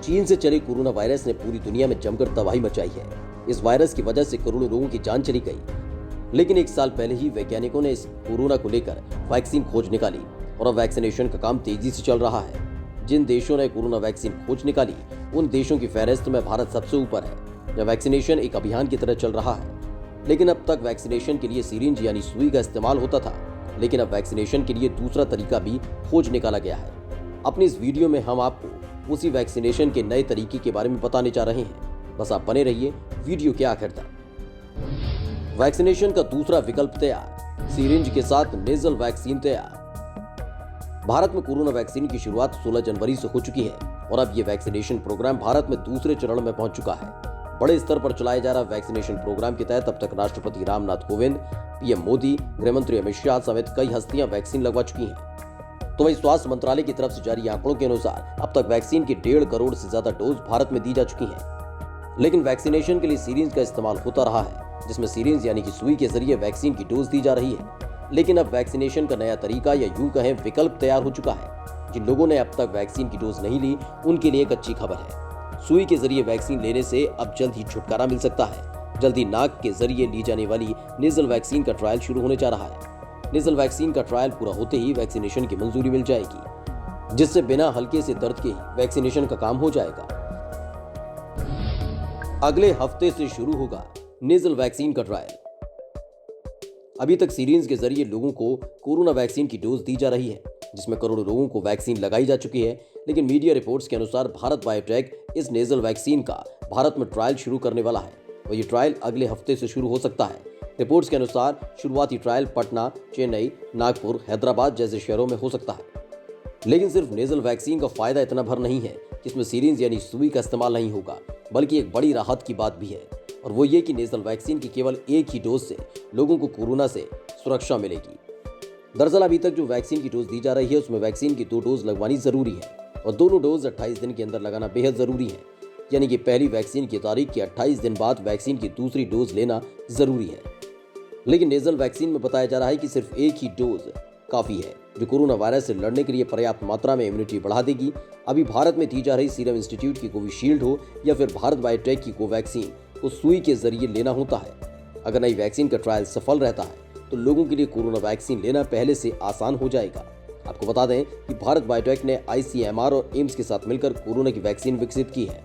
चीन से चले कोरोना वायरस ने पूरी दुनिया में जमकर तबाही मचाई है। इस वायरस की वजह से करोड़ों लोगों की जान चली गई। लेकिन एक साल पहले ही वैज्ञानिकों ने इस कोरोना को लेकर वैक्सीन खोज निकाली और अब वैक्सीनेशन का काम तेजी से चल रहा है। जिन देशों ने कोरोना वैक्सीन खोज निकाली उन देशों की फहरिस्त में भारत सबसे ऊपर है, जहाँ वैक्सीनेशन एक अभियान की तरह चल रहा है। लेकिन अब तक वैक्सीनेशन के लिए सिरिंज यानी सुई का इस्तेमाल होता था, लेकिन अब वैक्सीनेशन के लिए दूसरा तरीका भी खोज निकाला गया है। अपनी इस वीडियो में हम आपको उसी वैक्सीनेशन के नए तरीके के बारे में बताने जा रहे हैं। बस आप बने रहिए वीडियो के आखिर तक। वैक्सीनेशन का दूसरा विकल्प तैयार, सिरिंज के साथ नेजल वैक्सीन तैयार। भारत में कोरोना वैक्सीन की शुरुआत 16 जनवरी से हो चुकी है और अब ये वैक्सीनेशन प्रोग्राम भारत में दूसरे चरण में पहुंच चुका है। बड़े स्तर पर चलाए जा रहा वैक्सीनेशन प्रोग्राम के तहत अब तक राष्ट्रपति रामनाथ कोविंद, पीएम मोदी, गृहमंत्री अमित शाह समेत कई हस्तियां वैक्सीन लगवा चुकी हैं। तो वही स्वास्थ्य मंत्रालय की तरफ से जारी आंकड़ों के अनुसार अब तक वैक्सीन की 1.5 करोड़ से ज्यादा डोज भारत में दी जा चुकी हैं। लेकिन वैक्सीनेशन के लिए सिरिंज का इस्तेमाल होता रहा है, जिसमें सिरिंज यानी कि सुई के जरिए वैक्सीन की डोज दी जा रही है। लेकिन अब वैक्सीनेशन का नया तरीका या यूं कहें विकल्प तैयार हो चुका है। जिन लोगों ने अब तक वैक्सीन की डोज नहीं ली उनके लिए एक अच्छी खबर है। सुई के जरिए वैक्सीन लेने से अब जल्द ही छुटकारा मिल सकता है। जल्दी नाक के जरिए ली जाने वाली नेजल वैक्सीन का ट्रायल शुरू होने जा रहा है। नेजल वैक्सीन का ट्रायल पूरा होते ही वैक्सीनेशन की मंजूरी मिल जाएगी, जिससे बिना हल्के से दर्द के ही वैक्सीनेशन का काम हो जाएगा। अगले हफ्ते से शुरू होगा नेजल वैक्सीन का ट्रायल। अभी तक सिरिंज के जरिए लोगों को कोरोना वैक्सीन की डोज दी जा रही है, जिसमें करोड़ों लोगों को वैक्सीन लगाई जा चुकी है। लेकिन मीडिया रिपोर्ट्स के अनुसार भारत बायोटेक इस नेजल वैक्सीन का भारत में ट्रायल शुरू करने वाला है और ये ट्रायल अगले हफ्ते से शुरू हो सकता है। रिपोर्ट्स के अनुसार शुरुआती ट्रायल पटना, चेन्नई, नागपुर, हैदराबाद जैसे शहरों में हो सकता है। लेकिन सिर्फ नेजल वैक्सीन का फायदा इतना भर नहीं है कि इसमें सिरिंज यानी सुई का इस्तेमाल नहीं होगा, बल्कि एक बड़ी राहत की बात भी है, और वो ये कि नेजल वैक्सीन की केवल एक ही डोज से लोगों को कोरोना से सुरक्षा मिलेगी। दरअसल अभी तक जो वैक्सीन की डोज दी जा रही है उसमें वैक्सीन की 2 डोज लगवानी जरूरी है और दोनों डोज 28 दिन के अंदर लगाना बेहद जरूरी है। यानी कि पहली वैक्सीन की तारीख के 28 दिन बाद वैक्सीन की दूसरी डोज लेना जरूरी है। लेकिन नेजल वैक्सीन में बताया जा रहा है कि सिर्फ एक ही डोज काफी है, जो कोरोना वायरस से लड़ने के लिए पर्याप्त मात्रा में इम्यूनिटी बढ़ा देगी। अभी भारत में दी जा रही सीरम इंस्टीट्यूट की कोविशील्ड हो या फिर भारत बायोटेक की कोवैक्सीन को सुई के जरिए लेना होता है। अगर नई वैक्सीन का ट्रायल सफल रहता है तो लोगों के लिए कोरोना वैक्सीन लेना पहले से आसान हो जाएगा। आपको बता दें कि भारत बायोटेक ने आईसीएमआर और एम्स के साथ मिलकर कोरोना की वैक्सीन विकसित की है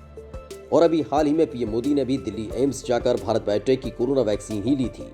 और अभी हाल ही में पीएम मोदी ने भी दिल्ली एम्स जाकर भारत बायोटेक की कोरोना वैक्सीन ही ली थी।